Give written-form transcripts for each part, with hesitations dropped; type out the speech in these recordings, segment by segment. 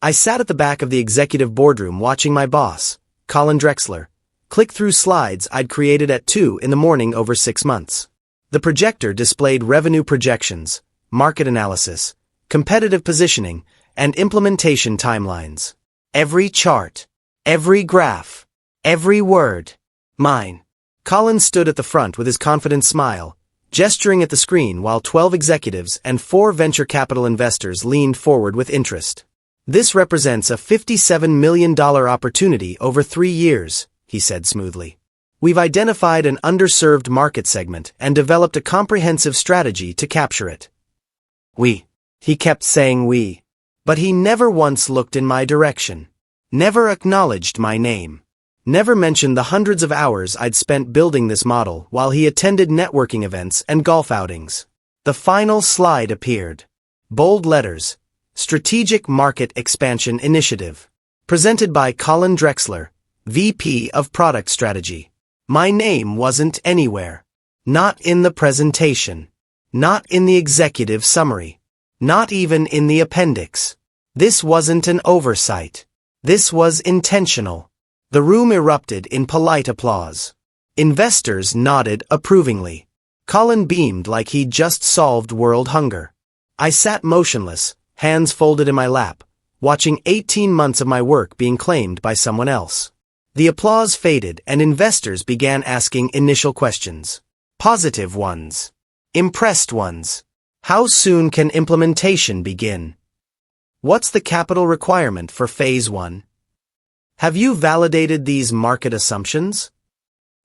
I sat at the back of the executive boardroom watching my boss, Colin Drexler, click through slides I'd created at 2 in the morning over 6 months. The projector displayed revenue projections, market analysis, competitive positioning, and implementation timelines. Every chart, every graph, every word. Mine. Colin stood at the front with his confident smile, gesturing at the screen while 12 executives and 4 venture capital investors leaned forward with interest. This represents a $57 million opportunity over 3 years, he said smoothly. We've identified an underserved market segment and developed a comprehensive strategy to capture it. We. He kept saying we. But he never once looked in my direction. Never acknowledged my name. Never mentioned the hundreds of hours I'd spent building this model while he attended networking events and golf outings. The final slide appeared. Bold letters. Strategic Market Expansion Initiative. Presented by Colin Drexler, VP of Product Strategy. My name wasn't anywhere. Not in the presentation. Not in the executive summary. Not even in the appendix. This wasn't an oversight. This was intentional. The room erupted in polite applause. Investors nodded approvingly. Colin beamed like he'd just solved world hunger. I sat motionless, hands folded in my lap, watching 18 months of my work being claimed by someone else. The applause faded and investors began asking initial questions. Positive ones. Impressed ones. How soon can implementation begin? What's the capital requirement for Phase 1? Have you validated these market assumptions?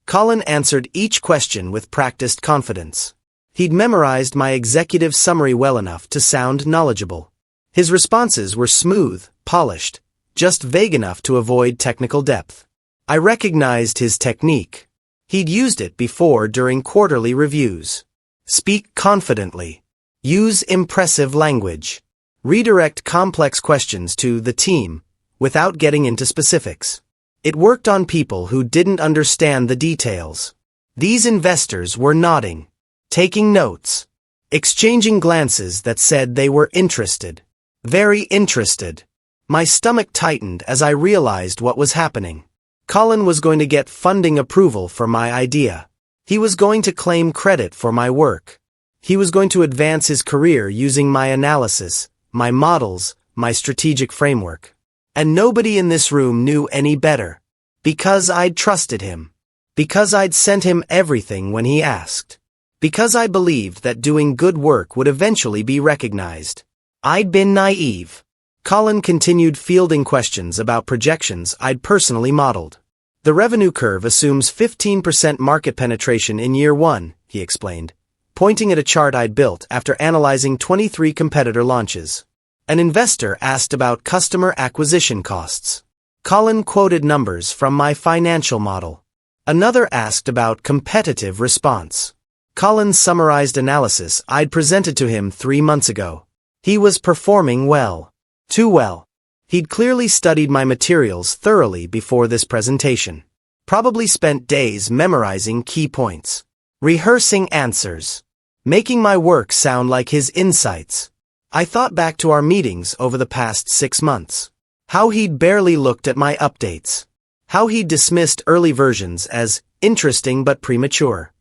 Colin answered each question with practiced confidence. He'd memorized my executive summary well enough to sound knowledgeable. His responses were smooth, polished, just vague enough to avoid technical depth. I recognized his technique. He'd used it before during quarterly reviews. Speak confidently. Use impressive language. Redirect complex questions to the team, without getting into specifics. It worked on people who didn't understand the details. These investors were nodding, taking notes, exchanging glances that said they were interested. Very interested. My stomach tightened as I realized what was happening. Colin was going to get funding approval for my idea. He was going to claim credit for my work. He was going to advance his career using my analysis, my models, my strategic framework. And nobody in this room knew any better. Because I'd trusted him. Because I'd sent him everything when he asked. Because I believed that doing good work would eventually be recognized. I'd been naive. Colin continued fielding questions about projections I'd personally modeled. The revenue curve assumes 15% market penetration in year 1, he explained, pointing at a chart I'd built after analyzing 23 competitor launches. An investor asked about customer acquisition costs. Colin quoted numbers from my financial model. Another asked about competitive response. Colin summarized analysis I'd presented to him 3 months ago. He was performing well. Too well. He'd clearly studied my materials thoroughly before this presentation. Probably spent days memorizing key points. Rehearsing answers. Making my work sound like his insights. I thought back to our meetings over the past 6 months. How he'd barely looked at my updates. How he'd dismissed early versions as interesting but premature.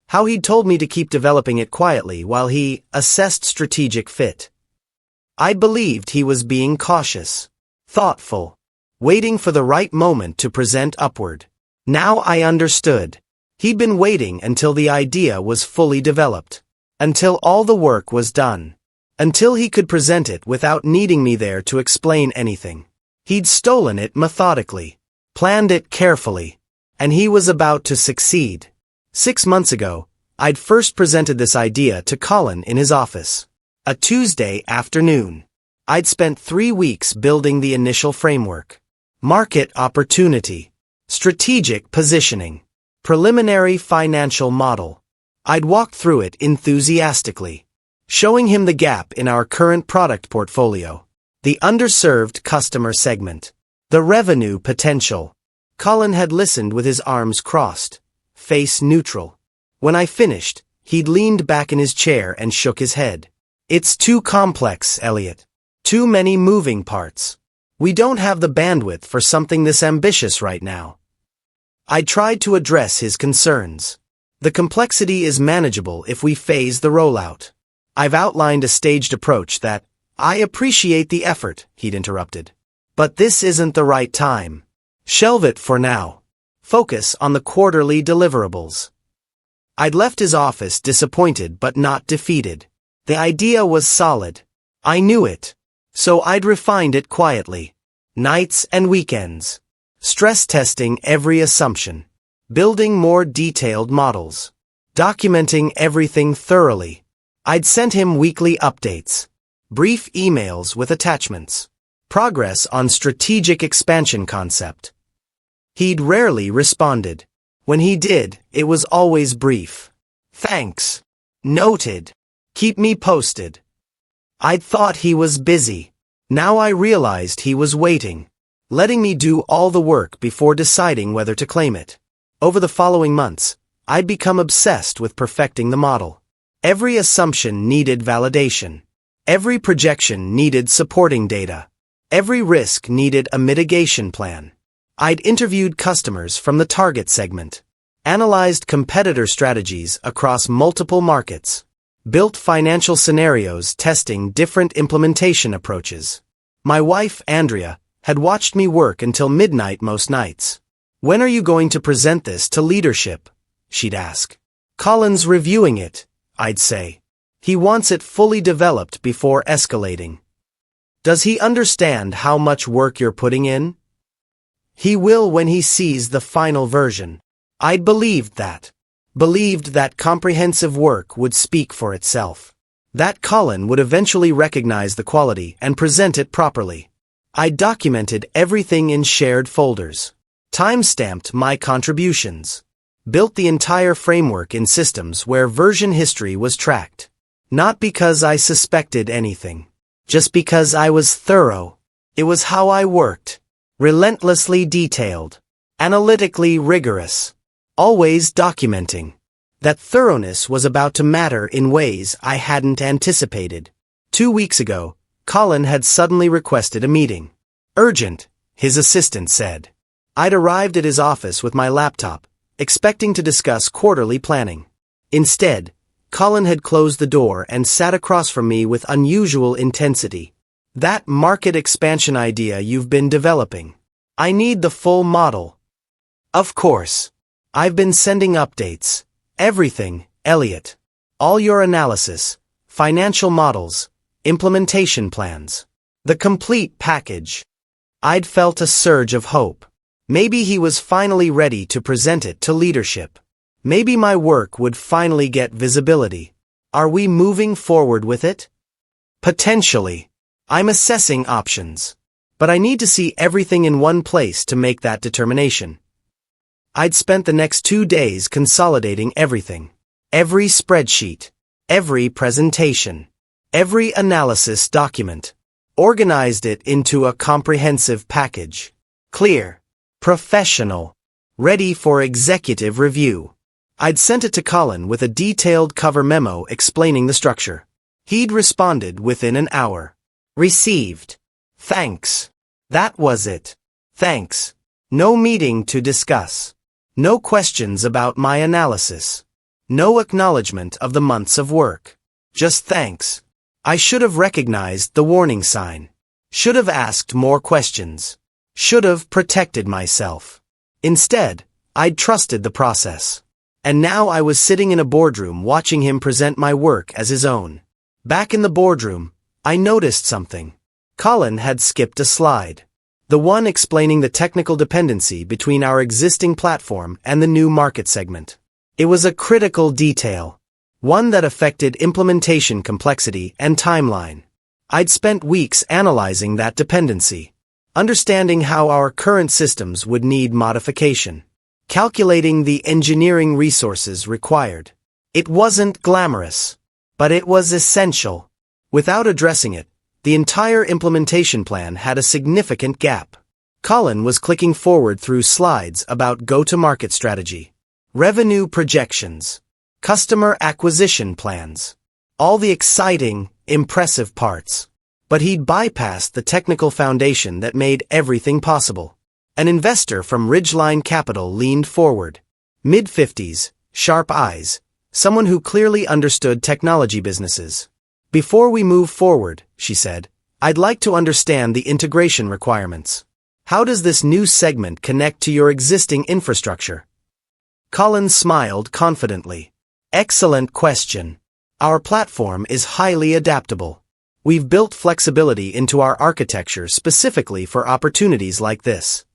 How he'd told me to keep developing it quietly while he assessed strategic fit. I believed he was being cautious, thoughtful, waiting for the right moment to present upward. Now I understood. He'd been waiting until the idea was fully developed. Until all the work was done. Until he could present it without needing me there to explain anything. He'd stolen it methodically, planned it carefully, and he was about to succeed. 6 months ago, I'd first presented this idea to Colin in his office. A Tuesday afternoon. I'd spent 3 weeks building the initial framework. Market opportunity. Strategic positioning. Preliminary financial model. I'd walked through it enthusiastically. Showing him the gap in our current product portfolio. The underserved customer segment. The revenue potential. Colin had listened with his arms crossed, face neutral. When I finished, he'd leaned back in his chair and shook his head. It's too complex, Elliot. Too many moving parts. We don't have the bandwidth for something this ambitious right now. I tried to address his concerns. The complexity is manageable if we phase the rollout. I've outlined a staged approach that, I appreciate the effort, he'd interrupted. But this isn't the right time. Shelve it for now. Focus on the quarterly deliverables. I'd left his office disappointed but not defeated. The idea was solid. I knew it. So I'd refined it quietly. Nights and weekends. Stress testing every assumption. Building more detailed models. Documenting everything thoroughly. I'd sent him weekly updates. Brief emails with attachments. Progress on strategic expansion concept. He'd rarely responded. When he did, it was always brief. Thanks. Noted. Keep me posted. I'd thought he was busy. Now I realized he was waiting. Letting me do all the work before deciding whether to claim it. Over the following months, I'd become obsessed with perfecting the model. Every assumption needed validation. Every projection needed supporting data. Every risk needed a mitigation plan. I'd interviewed customers from the target segment. Analyzed competitor strategies across multiple markets. Built financial scenarios testing different implementation approaches. My wife, Andrea, had watched me work until midnight most nights. When are you going to present this to leadership? She'd ask. Colin's reviewing it, I'd say. He wants it fully developed before escalating. Does he understand how much work you're putting in? He will when he sees the final version. I'd believed that. Believed that comprehensive work would speak for itself. That Colin would eventually recognize the quality and present it properly. I documented everything in shared folders. Time-stamped my contributions. Built the entire framework in systems where version history was tracked. Not because I suspected anything. Just because I was thorough. It was how I worked. Relentlessly detailed. Analytically rigorous. Always documenting. That thoroughness was about to matter in ways I hadn't anticipated. 2 weeks ago, Colin had suddenly requested a meeting. Urgent, his assistant said. I'd arrived at his office with my laptop, expecting to discuss quarterly planning. Instead, Colin had closed the door and sat across from me with unusual intensity. That market expansion idea you've been developing. I need the full model. Of course. I've been sending updates. Everything, Elliot. All your analysis, financial models, implementation plans. The complete package. I'd felt a surge of hope. Maybe he was finally ready to present it to leadership. Maybe my work would finally get visibility. Are we moving forward with it? Potentially. I'm assessing options. But I need to see everything in one place to make that determination. I'd spent the next 2 days consolidating everything. Every spreadsheet. Every presentation. Every analysis document. Organized it into a comprehensive package. Clear. Professional. Ready for executive review. I'd sent it to Colin with a detailed cover memo explaining the structure. He'd responded within an hour. Received. Thanks. That was it. Thanks. No meeting to discuss. No questions about my analysis. No acknowledgement of the months of work. Just thanks. I should have recognized the warning sign. Should have asked more questions. Should have protected myself. Instead, I'd trusted the process. And now I was sitting in a boardroom watching him present my work as his own. Back in the boardroom, I noticed something. Colin had skipped a slide. The one explaining the technical dependency between our existing platform and the new market segment. It was a critical detail. One that affected implementation complexity and timeline. I'd spent weeks analyzing that dependency. Understanding how our current systems would need modification. Calculating the engineering resources required. It wasn't glamorous. But it was essential. Without addressing it, the entire implementation plan had a significant gap. Colin was clicking forward through slides about go-to-market strategy, revenue projections, customer acquisition plans, all the exciting, impressive parts. But he'd bypassed the technical foundation that made everything possible. An investor from Ridgeline Capital leaned forward. Mid-50s, sharp eyes, someone who clearly understood technology businesses. "Before we move forward," she said, "I'd like to understand the integration requirements. How does this new segment connect to your existing infrastructure?" Colin smiled confidently. "Excellent question. Our platform is highly adaptable. We've built flexibility into our architecture specifically for opportunities like this."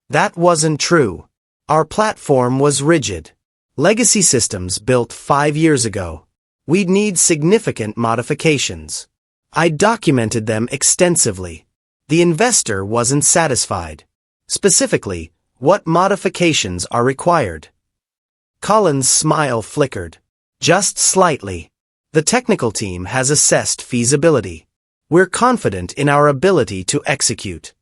That wasn't true. Our platform was rigid. Legacy systems built 5 years ago. We'd need significant modifications. I documented them extensively. The investor wasn't satisfied. Specifically, what modifications are required? Colin's smile flickered. "Just slightly. The technical team has assessed feasibility. We're confident in our ability to execute."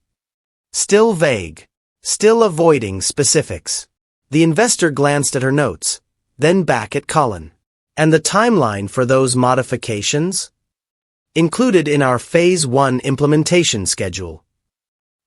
Still vague. Still avoiding specifics. The investor glanced at her notes, then back at Colin. "And the timeline for those modifications?" "Included in our Phase 1 implementation schedule."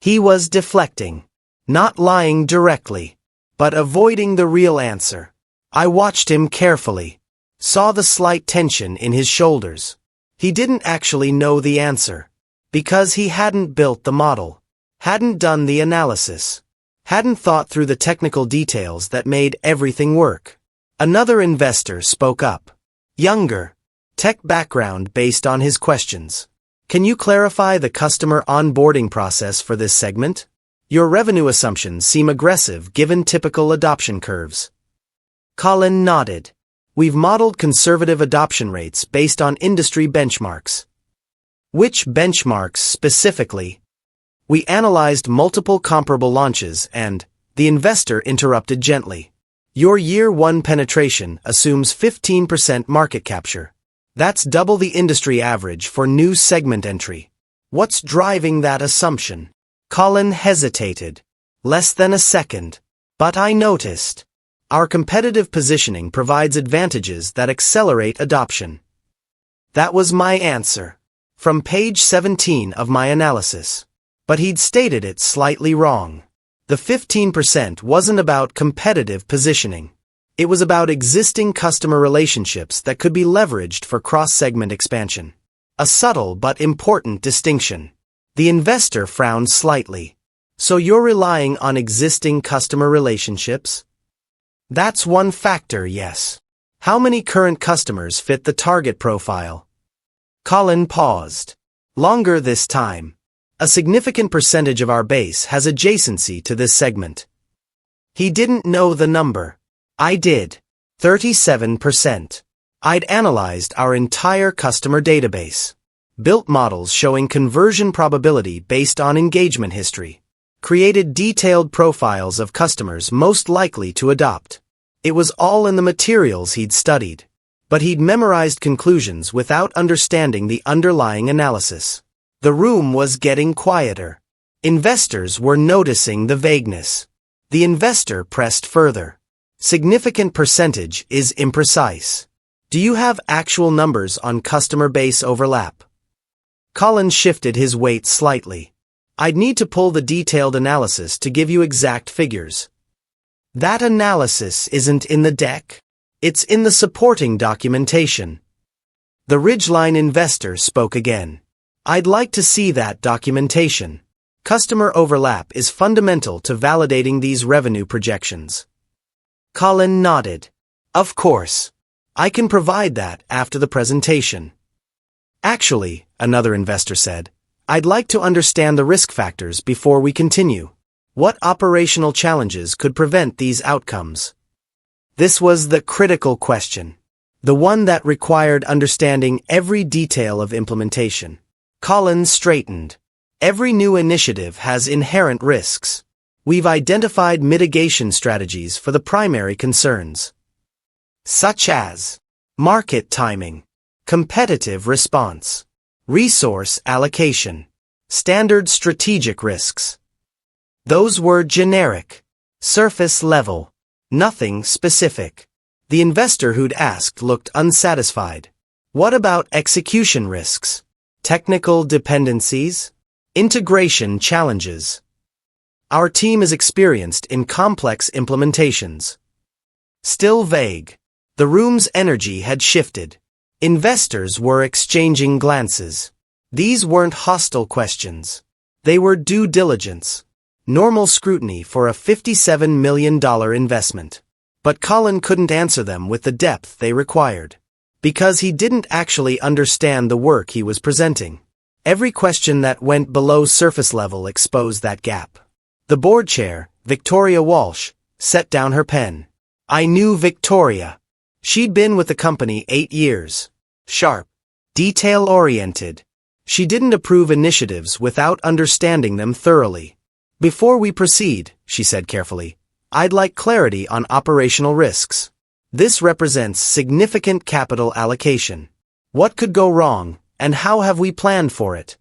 He was deflecting. Not lying directly, but avoiding the real answer. I watched him carefully. Saw the slight tension in his shoulders. He didn't actually know the answer. Because he hadn't built the model. Hadn't done the analysis. Hadn't thought through the technical details that made everything work. Another investor spoke up. Younger. Tech background based on his questions. "Can you clarify the customer onboarding process for this segment? Your revenue assumptions seem aggressive given typical adoption curves." Colin nodded. "We've modeled conservative adoption rates based on industry benchmarks." "Which benchmarks specifically?" "We analyzed multiple comparable launches and," the investor interrupted gently, "your year 1 penetration assumes 15% market capture. That's double the industry average for new segment entry. What's driving that assumption?" Colin hesitated. "Less than a second. But I noticed. Our competitive positioning provides advantages that accelerate adoption." That was my answer. From page 17 of my analysis. But he'd stated it slightly wrong. The 15% wasn't about competitive positioning. It was about existing customer relationships that could be leveraged for cross-segment expansion. A subtle but important distinction. The investor frowned slightly. "So you're relying on existing customer relationships?" "That's one factor, yes. How many current customers fit the target profile?" Colin paused. "Longer this time. A significant percentage of our base has adjacency to this segment." He didn't know the number. I did. 37%. I'd analyzed our entire customer database. Built models showing conversion probability based on engagement history. Created detailed profiles of customers most likely to adopt. It was all in the materials he'd studied. But he'd memorized conclusions without understanding the underlying analysis. The room was getting quieter. Investors were noticing the vagueness. The investor pressed further. "Significant percentage is imprecise. Do you have actual numbers on customer base overlap?" Colin shifted his weight slightly. "I'd need to pull the detailed analysis to give you exact figures." "That analysis isn't in the deck. It's in the supporting documentation." The Ridgeline investor spoke again. "I'd like to see that documentation. Customer overlap is fundamental to validating these revenue projections." Colin nodded. "Of course. I can provide that after the presentation." "Actually," another investor said, "I'd like to understand the risk factors before we continue. What operational challenges could prevent these outcomes?" This was the critical question. The one that required understanding every detail of implementation. Colin straightened. "Every new initiative has inherent risks. We've identified mitigation strategies for the primary concerns. Such as market timing, competitive response, resource allocation, standard strategic risks." Those were generic, surface level, nothing specific. The investor who'd asked looked unsatisfied. "What about execution risks? Technical dependencies? Integration challenges. Our team is experienced in complex implementations. Still vague. The room's energy had shifted. Investors were exchanging glances. These weren't hostile questions. They were due diligence. Normal scrutiny for a $57 million investment. But Colin couldn't answer them with the depth they required. Because he didn't actually understand the work he was presenting. Every question that went below surface level exposed that gap. The board chair, Victoria Walsh, set down her pen. I knew Victoria. She'd been with the company 8 years. Sharp. Detail-oriented. She didn't approve initiatives without understanding them thoroughly. Before we proceed, she said carefully, I'd like clarity on operational risks. This represents significant capital allocation. What could go wrong, and how have we planned for it?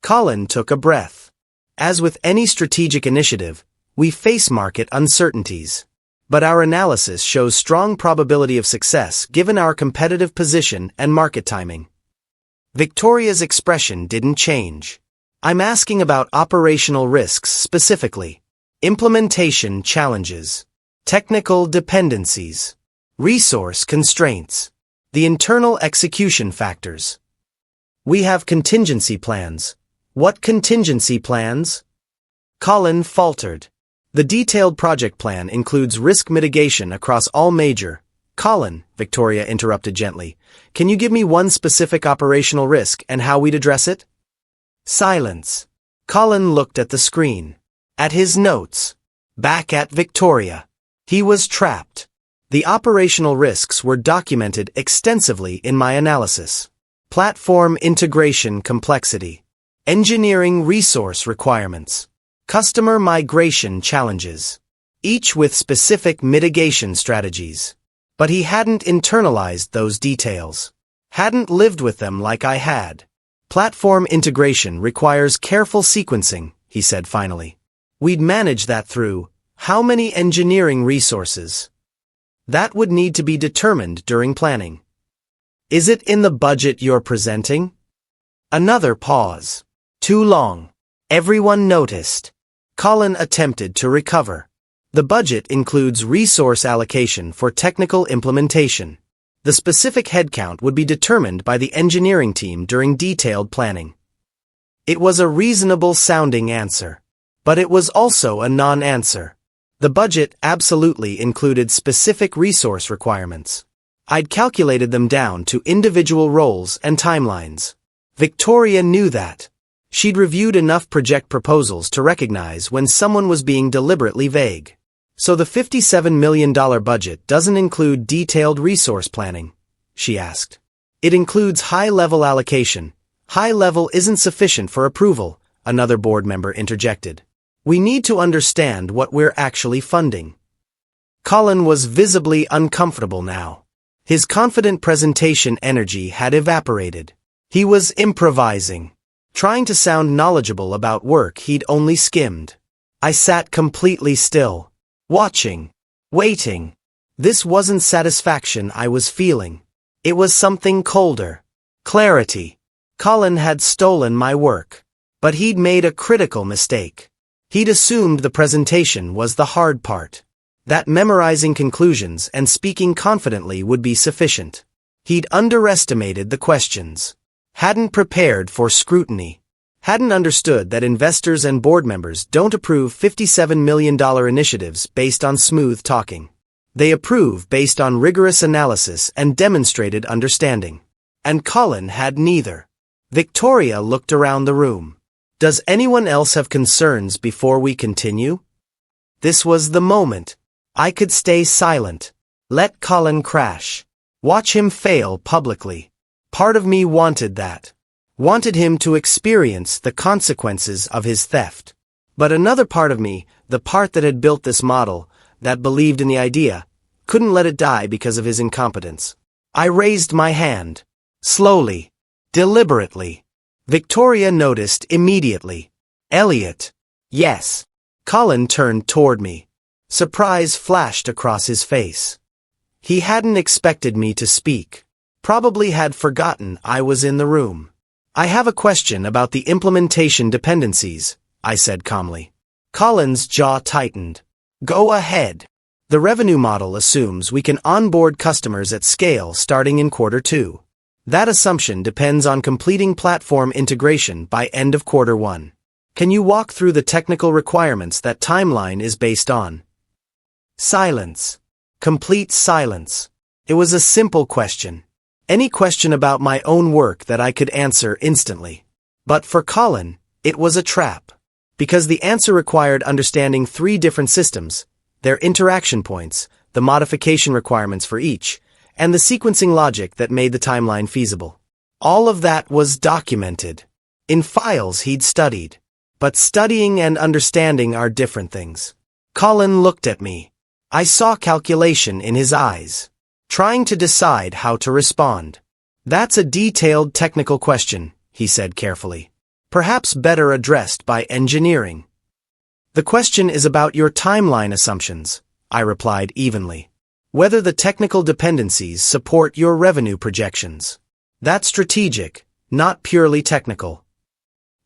Colin took a breath. As with any strategic initiative, we face market uncertainties. But our analysis shows strong probability of success given our competitive position and market timing. Victoria's expression didn't change. I'm asking about operational risks specifically. Implementation challenges. Technical dependencies. Resource constraints. The internal execution factors. We have contingency plans. What contingency plans? Colin faltered. The detailed project plan includes risk mitigation across all major. Colin, Victoria interrupted gently, can you give me one specific operational risk and how we'd address it? Silence. Colin looked at the screen. At his notes. Back at Victoria. He was trapped. The operational risks were documented extensively in my analysis. Platform integration complexity. Engineering resource requirements. Customer migration challenges. Each with specific mitigation strategies. But he hadn't internalized those details. Hadn't lived with them like I had. Platform integration requires careful sequencing, he said finally. We'd manage that through how many engineering resources? That would need to be determined during planning. Is it in the budget you're presenting? Another pause. Too long. Everyone noticed. Colin attempted to recover. The budget includes resource allocation for technical implementation. The specific headcount would be determined by the engineering team during detailed planning. It was a reasonable-sounding answer. But it was also a non-answer. The budget absolutely included specific resource requirements. I'd calculated them down to individual roles and timelines. Victoria knew that. She'd reviewed enough project proposals to recognize when someone was being deliberately vague. So the $57 million budget doesn't include detailed resource planning, she asked. It includes high-level allocation. High-level isn't sufficient for approval, another board member interjected. We need to understand what we're actually funding. Colin was visibly uncomfortable now. His confident presentation energy had evaporated. He was improvising, trying to sound knowledgeable about work he'd only skimmed. I sat completely still, watching, waiting. This wasn't satisfaction I was feeling. It was something colder. Clarity. Colin had stolen my work. But he'd made a critical mistake. He'd assumed the presentation was the hard part. That memorizing conclusions and speaking confidently would be sufficient. He'd underestimated the questions. Hadn't prepared for scrutiny. Hadn't understood that investors and board members don't approve $57 million initiatives based on smooth talking. They approve based on rigorous analysis and demonstrated understanding. And Colin had neither. Victoria looked around the room. Does anyone else have concerns before we continue? This was the moment. I could stay silent. Let Colin crash. Watch him fail publicly. Part of me wanted that. Wanted him to experience the consequences of his theft. But another part of me, the part that had built this model, that believed in the idea, couldn't let it die because of his incompetence. I raised my hand. Slowly. Deliberately. Victoria noticed immediately. Elliot. Yes. Colin turned toward me. Surprise flashed across his face. He hadn't expected me to speak. Probably had forgotten I was in the room. I have a question about the implementation dependencies, I said calmly. Colin's jaw tightened. Go ahead. The revenue model assumes we can onboard customers at scale starting in Q2. That assumption depends on completing platform integration by end of Q1. Can you walk through the technical requirements that timeline is based on? Silence. Complete silence. It was a simple question. Any question about my own work that I could answer instantly. But for Colin, it was a trap. Because the answer required understanding 3 different systems, their interaction points, the modification requirements for each, and the sequencing logic that made the timeline feasible. All of that was documented. In files he'd studied. But studying and understanding are different things. Colin looked at me. I saw calculation in his eyes. Trying to decide how to respond. That's a detailed technical question, he said carefully. Perhaps better addressed by engineering. The question is about your timeline assumptions, I replied evenly. Whether the technical dependencies support your revenue projections. That's strategic, not purely technical.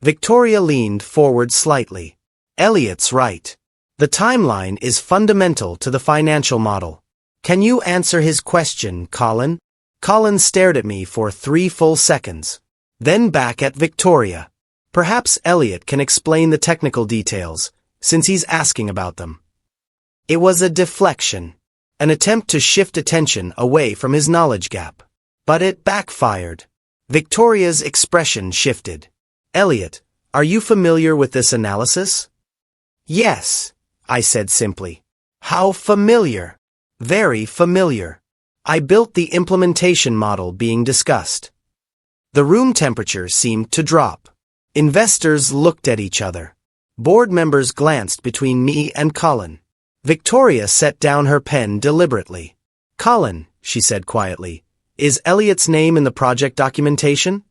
Victoria leaned forward slightly. Elliot's right. The timeline is fundamental to the financial model. Can you answer his question, Colin? Colin stared at me for 3 full seconds. Then back at Victoria. Perhaps Elliot can explain the technical details, since he's asking about them. It was a deflection. An attempt to shift attention away from his knowledge gap. But it backfired. Victoria's expression shifted. Elliot, are you familiar with this analysis? Yes, I said simply. How familiar? Very familiar. I built the implementation model being discussed. The room temperature seemed to drop. Investors looked at each other. Board members glanced between me and Colin. Victoria set down her pen deliberately. Colin, she said quietly, is Elliot's name in the project documentation?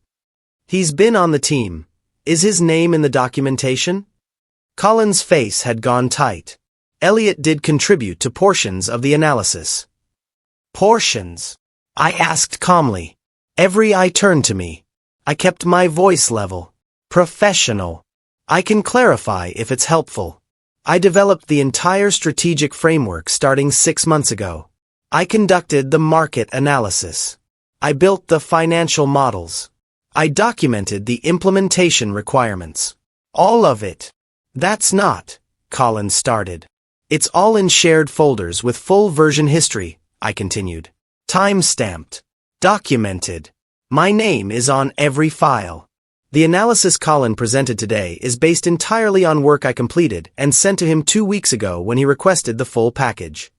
He's been on the team. Is his name in the documentation? Colin's face had gone tight. Elliot did contribute to portions of the analysis. Portions? I asked calmly. Every eye turned to me. I kept my voice level. Professional. I can clarify if it's helpful. I developed the entire strategic framework starting 6 months ago. I conducted the market analysis. I built the financial models. I documented the implementation requirements. All of it. That's not, Colin started. It's all in shared folders with full version history, I continued. Time-stamped. Documented. My name is on every file. The analysis Colin presented today is based entirely on work I completed and sent to him 2 weeks ago when he requested the full package.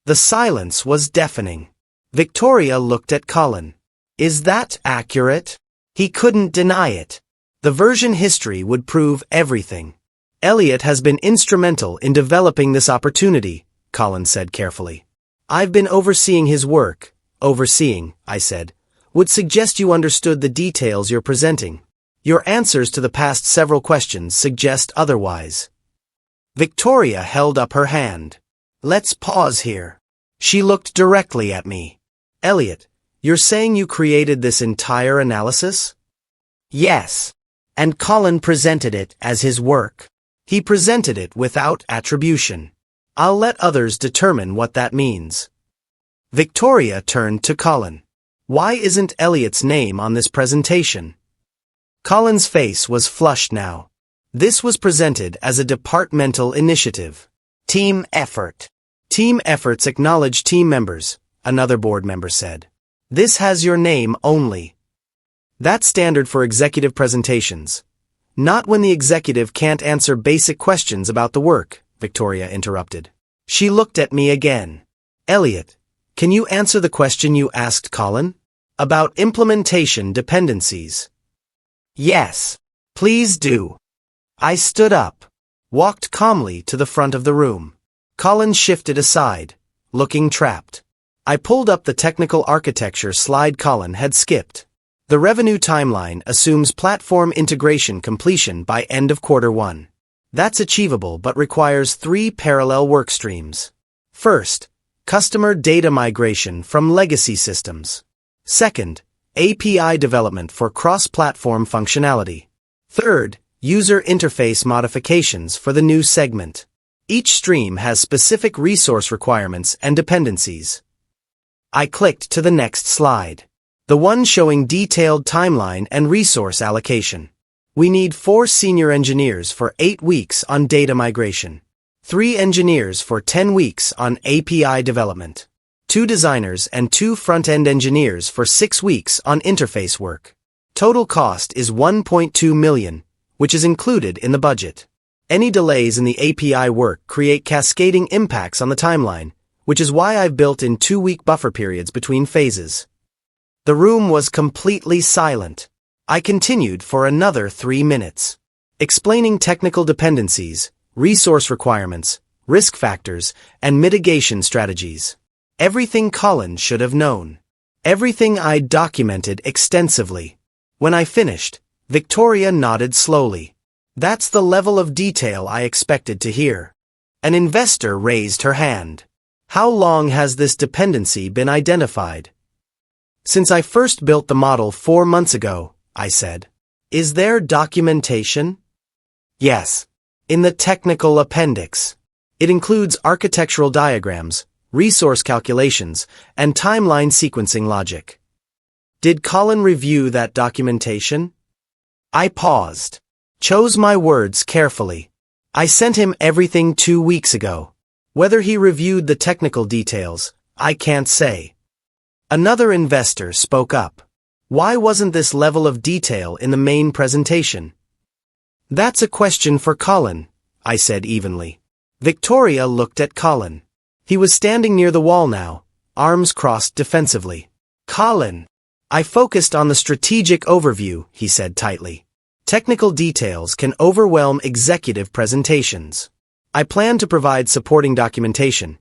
The silence was deafening. Victoria looked at Colin. Is that accurate? He couldn't deny it. The version history would prove everything. Elliot has been instrumental in developing this opportunity, Colin said carefully. I've been overseeing his work. Overseeing, I said, would suggest you understood the details you're presenting. Your answers to the past several questions suggest otherwise. Victoria held up her hand. Let's pause here. She looked directly at me. Elliot, you're saying you created this entire analysis? Yes. And Colin presented it as his work. He presented it without attribution. I'll let others determine what that means. Victoria turned to Colin. Why isn't Elliot's name on this presentation? Colin's face was flushed now. This was presented as a departmental initiative. Team effort. Team efforts acknowledge team members, another board member said. This has your name only. That's standard for executive presentations. Not when the executive can't answer basic questions about the work, Victoria interrupted. She looked at me again. Elliot, can you answer the question you asked Colin? About implementation dependencies. Yes. Please do. I stood up, walked calmly to the front of the room. Colin shifted aside, looking trapped. I pulled up the technical architecture slide Colin had skipped. The revenue timeline assumes platform integration completion by end of Q1. That's achievable but requires 3 parallel work streams. First, customer data migration from legacy systems. Second, API development for cross-platform functionality. Third, user interface modifications for the new segment. Each stream has specific resource requirements and dependencies. I clicked to the next slide. The one showing detailed timeline and resource allocation. We need 4 senior engineers for 8 weeks on data migration. 3 engineers for 10 weeks on API development. 2 designers and 2 front-end engineers for 6 weeks on interface work. Total cost is $1.2 million, which is included in the budget. Any delays in the API work create cascading impacts on the timeline, which is why I've built in 2-week buffer periods between phases. The room was completely silent. I continued for another 3 minutes, explaining technical dependencies, resource requirements, risk factors, and mitigation strategies. Everything Colin should have known. Everything I'd documented extensively. When I finished, Victoria nodded slowly. That's the level of detail I expected to hear. An investor raised her hand. How long has this dependency been identified? Since I first built the model 4 months ago, I said. Is there documentation? Yes. In the technical appendix. It includes architectural diagrams, resource calculations, and timeline sequencing logic. Did Colin review that documentation? I paused. Chose my words carefully. I sent him everything 2 weeks ago. Whether he reviewed the technical details, I can't say. Another investor spoke up. Why wasn't this level of detail in the main presentation? That's a question for Colin, I said evenly. Victoria looked at Colin. He was standing near the wall now, arms crossed defensively. Colin. I focused on the strategic overview, he said tightly. Technical details can overwhelm executive presentations. I plan to provide supporting documentation.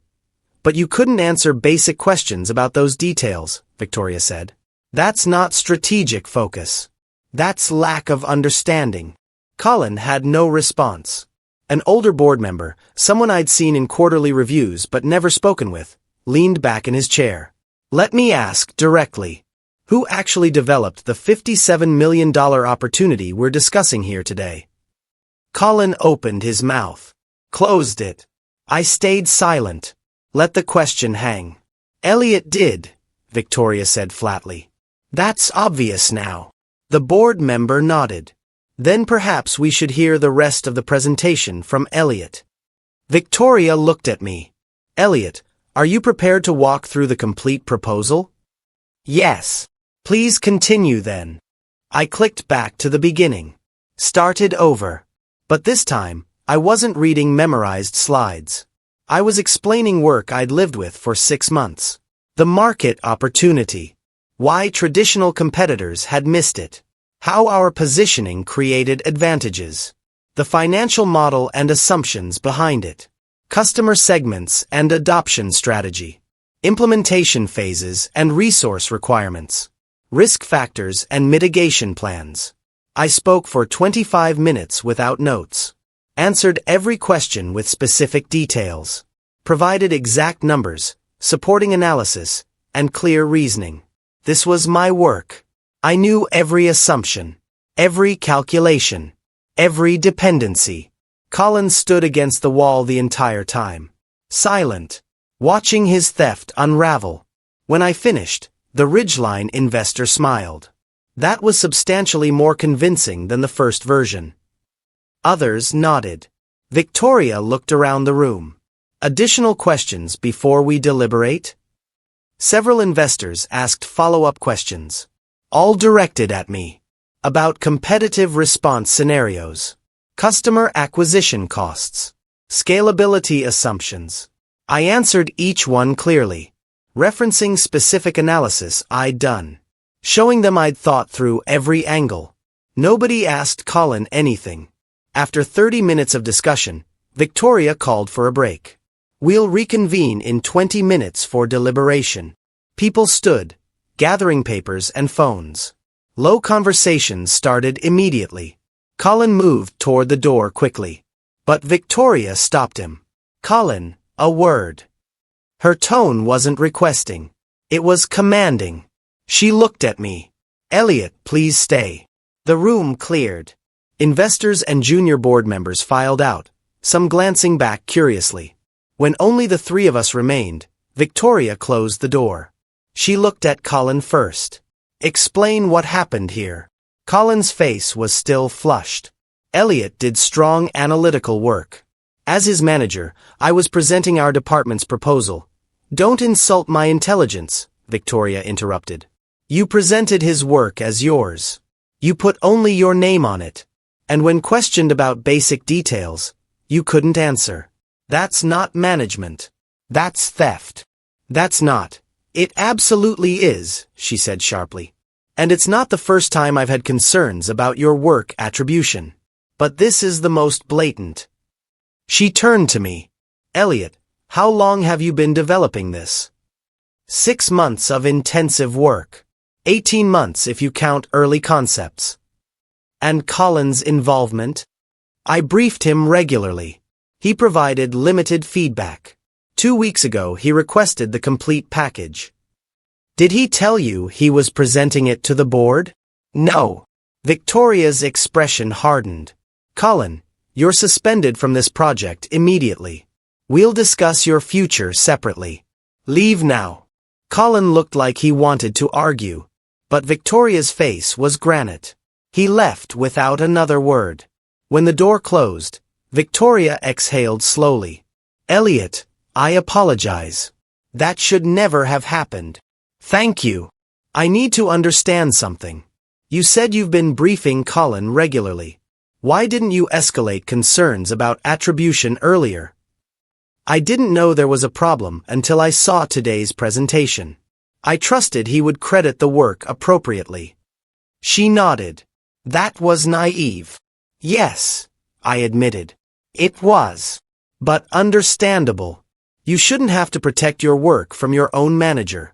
But you couldn't answer basic questions about those details, Victoria said. That's not strategic focus. That's lack of understanding. Colin had no response. An older board member, someone I'd seen in quarterly reviews but never spoken with, leaned back in his chair. Let me ask directly. Who actually developed the $57 million opportunity we're discussing here today? Colin opened his mouth. Closed it. I stayed silent. Let the question hang. Elliot did, Victoria said flatly. That's obvious now. The board member nodded. Then perhaps we should hear the rest of the presentation from Elliot. Victoria looked at me. Elliot, are you prepared to walk through the complete proposal? Yes. Please continue then. I clicked back to the beginning. Started over. But this time, I wasn't reading memorized slides. I was explaining work I'd lived with for 6 months. The market opportunity. Why traditional competitors had missed it. How our positioning created advantages. The financial model and assumptions behind it. Customer segments and adoption strategy. Implementation phases and resource requirements. Risk factors and mitigation plans. I spoke for 25 minutes without notes. Answered every question with specific details. Provided exact numbers, supporting analysis, and clear reasoning. This was my work. I knew every assumption, every calculation, every dependency. Colin stood against the wall the entire time. Silent, watching his theft unravel. When I finished, the Ridgeline investor smiled. That was substantially more convincing than the first version. Others nodded. Victoria looked around the room. Additional questions before we deliberate? Several investors asked follow-up questions, all directed at me, about competitive response scenarios, customer acquisition costs, scalability assumptions. I answered each one clearly, referencing specific analysis I'd done, showing them I'd thought through every angle. Nobody asked Colin anything. After 30 minutes of discussion, Victoria called for a break. We'll reconvene in 20 minutes for deliberation. People stood, gathering papers and phones. Low conversations started immediately. Colin moved toward the door quickly. But Victoria stopped him. Colin, a word. Her tone wasn't requesting. It was commanding. She looked at me. Elliot, please stay. The room cleared. Investors and junior board members filed out, some glancing back curiously. When only the three of us remained, Victoria closed the door. She looked at Colin first. Explain what happened here. Colin's face was still flushed. Elliot did strong analytical work. As his manager, I was presenting our department's proposal. Don't insult my intelligence, Victoria interrupted. You presented his work as yours. You put only your name on it. And when questioned about basic details, you couldn't answer. That's not management. That's theft. That's not. It absolutely is, she said sharply. And it's not the first time I've had concerns about your work attribution. But this is the most blatant. She turned to me. Elliot, how long have you been developing this? 6 months of intensive work. 18 months if you count early concepts. And Colin's involvement? I briefed him regularly. He provided limited feedback. 2 weeks ago he requested the complete package. Did he tell you he was presenting it to the board? No. Victoria's expression hardened. Colin, you're suspended from this project immediately. We'll discuss your future separately. Leave now. Colin looked like he wanted to argue, but Victoria's face was granite. He left without another word. When the door closed, Victoria exhaled slowly. Elliot, I apologize. That should never have happened. Thank you. I need to understand something. You said you've been briefing Colin regularly. Why didn't you escalate concerns about attribution earlier? I didn't know there was a problem until I saw today's presentation. I trusted he would credit the work appropriately. She nodded. That was naive. Yes, I admitted. It was. But understandable. You shouldn't have to protect your work from your own manager.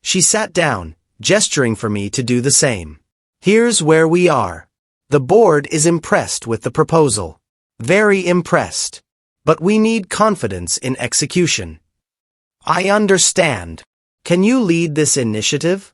She sat down, gesturing for me to do the same. Here's where we are. The board is impressed with the proposal. Very impressed. But we need confidence in execution. I understand. Can you lead this initiative?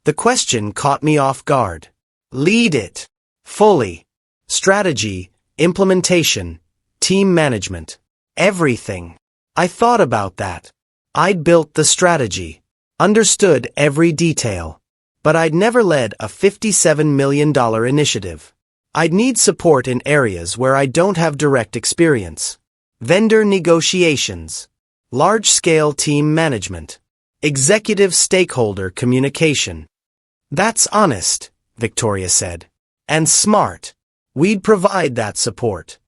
The question caught me off guard. Lead it. Fully. Strategy, implementation, team management. Everything. I thought about that. I'd built the strategy. Understood every detail. But I'd never led a $57 million initiative. I'd need support in areas where I don't have direct experience. Vendor negotiations. Large-scale team management. Executive stakeholder communication. That's honest, Victoria said. And smart. We'd provide that support.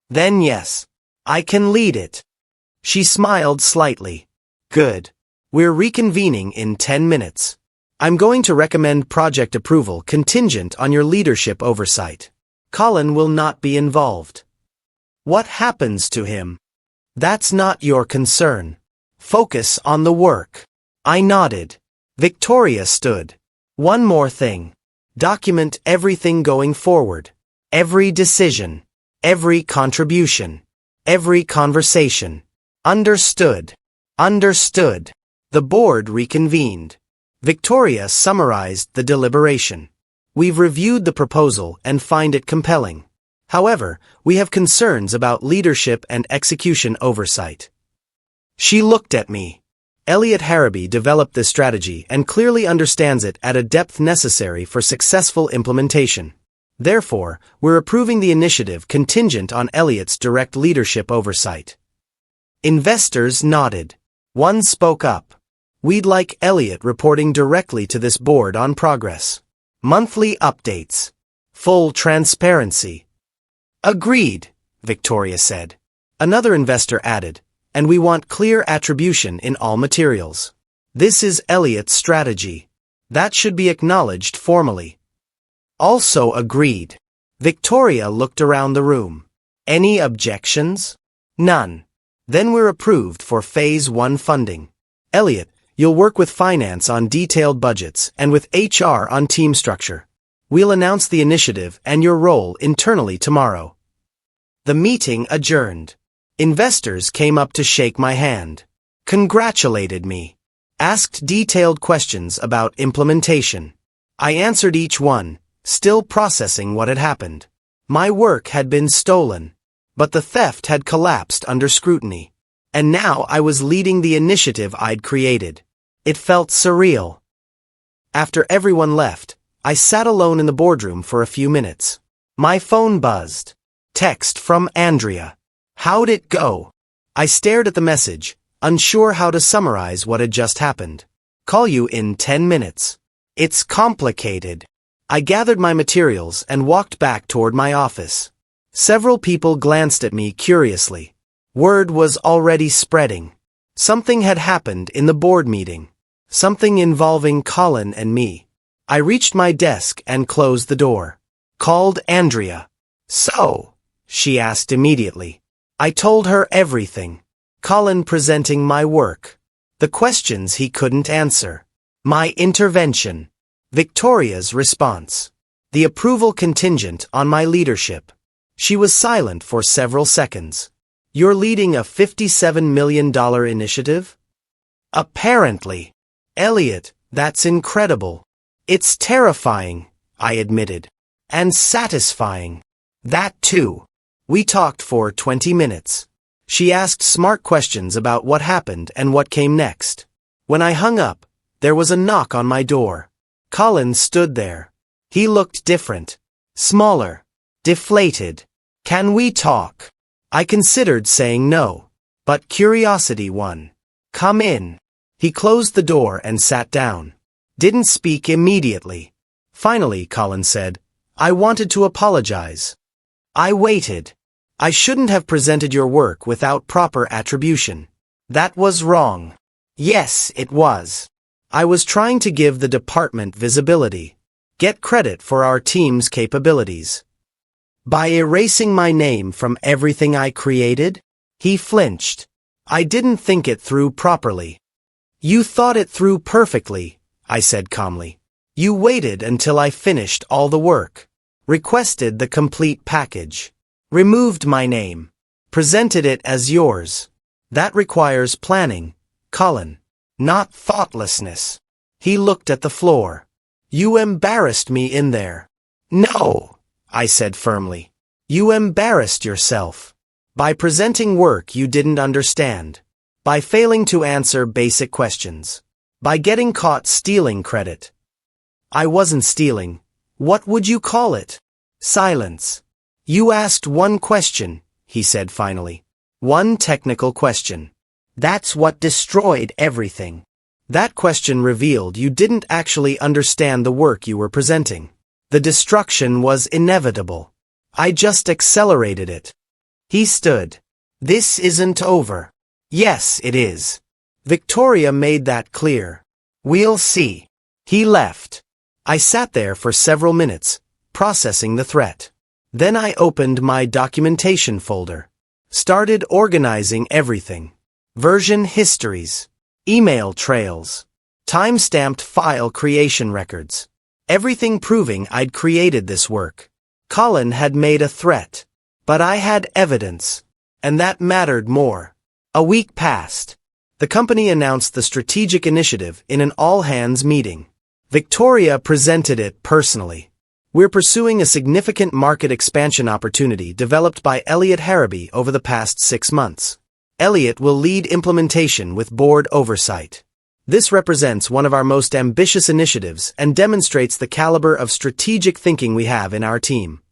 Then yes, I can lead it. She smiled slightly. Good. We're reconvening in 10 minutes. I'm going to recommend project approval contingent on your leadership oversight. Colin will not be involved. What happens to him? That's not your concern. Focus on the work. I nodded. Victoria stood. One more thing. Document everything going forward. Every decision. Every contribution. Every conversation. Understood. Understood. The board reconvened. Victoria summarized the deliberation. We've reviewed the proposal and find it compelling. However, we have concerns about leadership and execution oversight. She looked at me. Elliot Harraby developed this strategy and clearly understands it at a depth necessary for successful implementation. Therefore, we're approving the initiative contingent on Elliot's direct leadership oversight. Investors nodded. One spoke up. We'd like Elliot reporting directly to this board on progress. Monthly updates. Full transparency. Agreed, Victoria said. Another investor added, and we want clear attribution in all materials. This is Elliot's strategy. That should be acknowledged formally. Also agreed. Victoria looked around the room. Any objections? None. Then we're approved for Phase 1 funding. Elliot, you'll work with finance on detailed budgets and with HR on team structure. We'll announce the initiative and your role internally tomorrow. The meeting adjourned. Investors came up to shake my hand. Congratulated me. Asked detailed questions about implementation. I answered each one, still processing what had happened. My work had been stolen, but the theft had collapsed under scrutiny. And now I was leading the initiative I'd created. It felt surreal. After everyone left, I sat alone in the boardroom for a few minutes. My phone buzzed. Text from Andrea. How'd it go? I stared at the message, unsure how to summarize what had just happened. Call you in 10 minutes. It's complicated. I gathered my materials and walked back toward my office. Several people glanced at me curiously. Word was already spreading. Something had happened in the board meeting. Something involving Colin and me. I reached my desk and closed the door. Called Andrea. So, she asked immediately. I told her everything. Colin presenting my work. The questions he couldn't answer. My intervention. Victoria's response. The approval contingent on my leadership. She was silent for several seconds. You're leading a $57 million initiative? Apparently. Elliot, that's incredible. It's terrifying, I admitted. And satisfying. That too. We talked for 20 minutes. She asked smart questions about what happened and what came next. When I hung up, there was a knock on my door. Colin stood there. He looked different. Smaller. Deflated. Can we talk? I considered saying no, but curiosity won. Come in. He closed the door and sat down. Didn't speak immediately. Finally, Colin said, I wanted to apologize. I waited. I shouldn't have presented your work without proper attribution. That was wrong. Yes, it was. I was trying to give the department visibility. Get credit for our team's capabilities. By erasing my name from everything I created? He flinched. I didn't think it through properly. You thought it through perfectly, I said calmly. You waited until I finished all the work. Requested the complete package. Removed my name. Presented it as yours. That requires planning, Colin. Not thoughtlessness. He looked at the floor. You embarrassed me in there. No, I said firmly. You embarrassed yourself. By presenting work you didn't understand. By failing to answer basic questions. By getting caught stealing credit. I wasn't stealing. What would you call it? Silence. You asked one question, he said finally. One technical question. That's what destroyed everything. That question revealed you didn't actually understand the work you were presenting. The destruction was inevitable. I just accelerated it. He stood. This isn't over. Yes, it is. Victoria made that clear. We'll see. He left. I sat there for several minutes, processing the threat. Then I opened my documentation folder. Started organizing everything. Version histories. Email trails. Time-stamped file creation records. Everything proving I'd created this work. Colin had made a threat. But I had evidence. And that mattered more. A week passed. The company announced the strategic initiative in an all-hands meeting. Victoria presented it personally. We're pursuing a significant market expansion opportunity developed by Elliot Harraby over the past 6 months. Elliot will lead implementation with board oversight. This represents one of our most ambitious initiatives and demonstrates the caliber of strategic thinking we have in our team.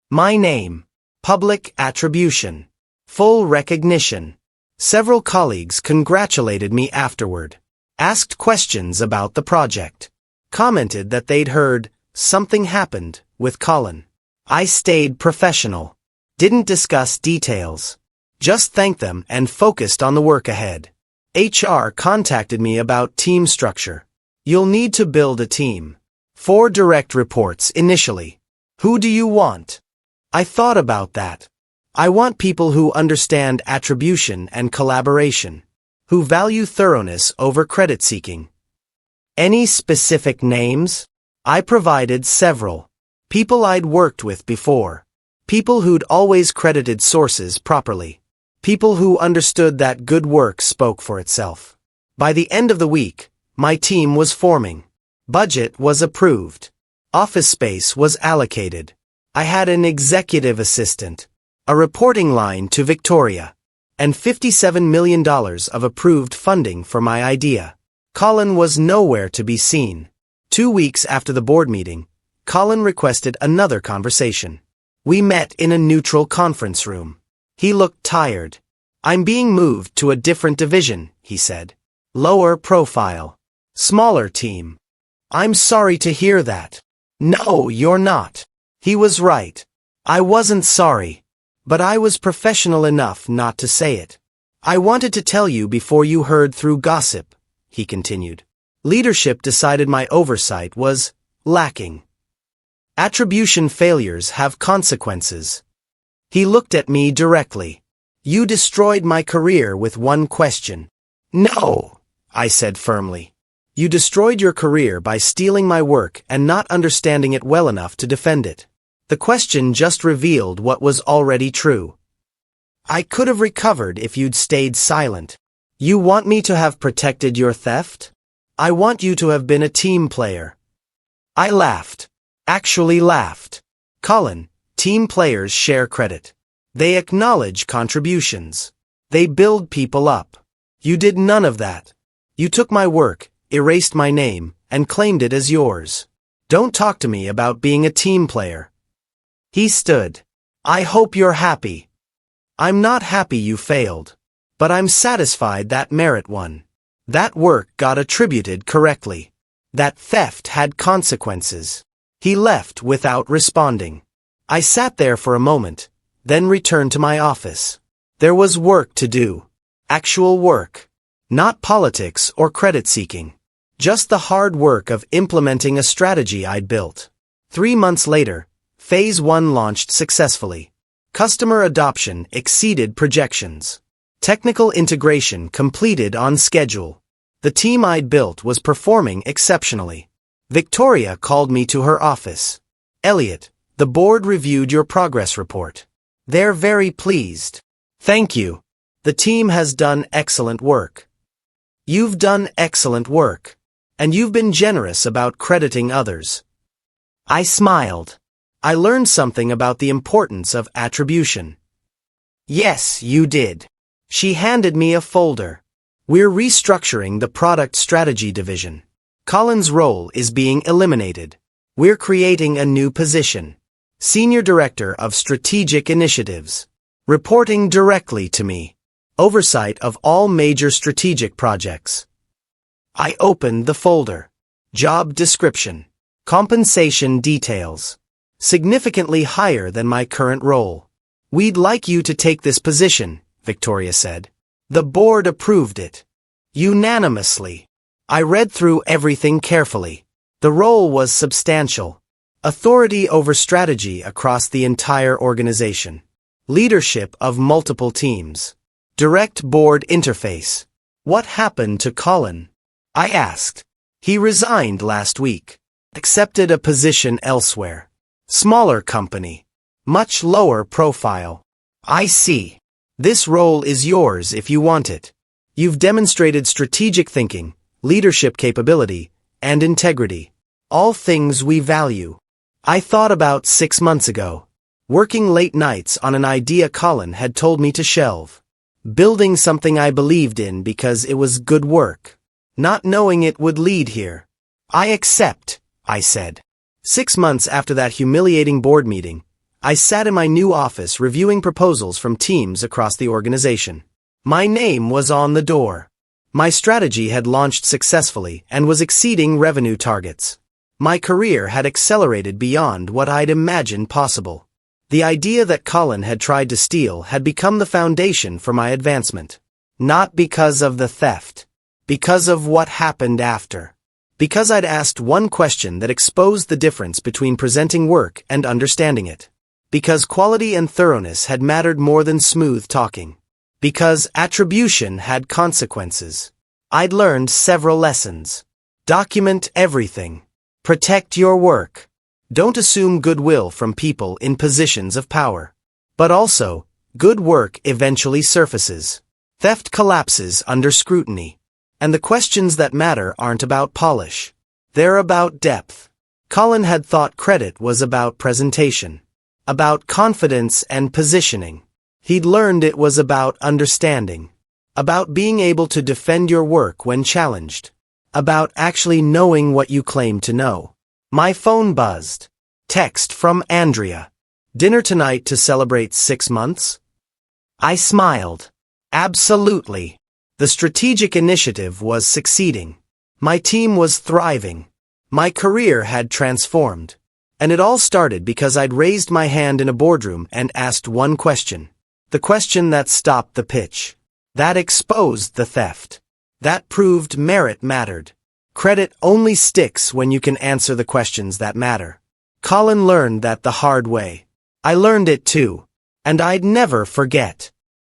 My name. Public attribution. Full recognition. Several colleagues congratulated me afterward. Asked questions about the project. Commented that they'd heard something happened with Colin. I stayed professional. Didn't discuss details. Just thanked them and focused on the work ahead. HR contacted me about team structure. You'll need to build a team. 4 direct reports initially. Who do you want? I thought about that. I want people who understand attribution and collaboration. Who value thoroughness over credit seeking. Any specific names? I provided several. People I'd worked with before. People who'd always credited sources properly. People who understood that good work spoke for itself. By the end of the week, my team was forming. Budget was approved. Office space was allocated. I had an executive assistant, a reporting line to Victoria, and $57 million of approved funding for my idea. Colin was nowhere to be seen. 2 weeks after the board meeting, Colin requested another conversation. We met in a neutral conference room. He looked tired. "I'm being moved to a different division," he said. "Lower profile. Smaller team." "I'm sorry to hear that." "No, you're not." He was right. I wasn't sorry. But I was professional enough not to say it. "I wanted to tell you before you heard through gossip," he continued. "Leadership decided my oversight was lacking. Attribution failures have consequences." He looked at me directly. "You destroyed my career with one question." "No," I said firmly. "You destroyed your career by stealing my work and not understanding it well enough to defend it. The question just revealed what was already true. I could have recovered if you'd stayed silent. You want me to have protected your theft? I want you to have been a team player." I laughed. Actually laughed. "Colin, team players share credit. They acknowledge contributions. They build people up. You did none of that. You took my work, erased my name, and claimed it as yours. Don't talk to me about being a team player." He stood. "I hope you're happy." "I'm not happy you failed. But I'm satisfied that merit won. That work got attributed correctly. That theft had consequences." He left without responding. I sat there for a moment, then returned to my office. There was work to do. Actual work. Not politics or credit-seeking. Just the hard work of implementing a strategy I'd built. 3 months later, Phase 1 launched successfully. Customer adoption exceeded projections. Technical integration completed on schedule. The team I'd built was performing exceptionally. Victoria called me to her office. "Elliot, the board reviewed your progress report. They're very pleased." "Thank you. The team has done excellent work." "You've done excellent work. And you've been generous about crediting others." I smiled. I learned something about the importance of attribution. "Yes, you did." She handed me a folder. "We're restructuring the product strategy division. Colin's role is being eliminated. We're creating a new position. Senior Director of Strategic Initiatives. Reporting directly to me. Oversight of all major strategic projects." I opened the folder. Job description. Compensation details. Significantly higher than my current role. "We'd like you to take this position," Victoria said. "The board approved it. Unanimously." I read through everything carefully. The role was substantial. Authority over strategy across the entire organization. Leadership of multiple teams. Direct board interface. What happened to Colin? I asked. "He resigned last week. Accepted a position elsewhere. Smaller company. Much lower profile." "I see. This role is yours if you want it. You've demonstrated strategic thinking, leadership capability, and integrity. All things we value." I thought about 6 months ago. Working late nights on an idea Colin had told me to shelve. Building something I believed in because it was good work. Not knowing it would lead here. "I accept," I said. 6 months after that humiliating board meeting, I sat in my new office reviewing proposals from teams across the organization. My name was on the door. My strategy had launched successfully and was exceeding revenue targets. My career had accelerated beyond what I'd imagined possible. The idea that Colin had tried to steal had become the foundation for my advancement. Not because of the theft. Because of what happened after. Because I'd asked one question that exposed the difference between presenting work and understanding it. Because quality and thoroughness had mattered more than smooth talking. Because attribution had consequences. I'd learned several lessons. Document everything. Protect your work. Don't assume goodwill from people in positions of power. But also, good work eventually surfaces. Theft collapses under scrutiny. And the questions that matter aren't about polish. They're about depth. Colin had thought credit was about presentation, about confidence and positioning. He'd learned it was about understanding, about being able to defend your work when challenged, about actually knowing what you claim to know. My phone buzzed. Text from Andrea. Dinner tonight to celebrate 6 months? I smiled. Absolutely. The strategic initiative was succeeding. My team was thriving. My career had transformed. And it all started because I'd raised my hand in a boardroom and asked one question. The question that stopped the pitch. That exposed the theft. That proved merit mattered. Credit only sticks when you can answer the questions that matter. Colin learned that the hard way. I learned it too. And I'd never forget.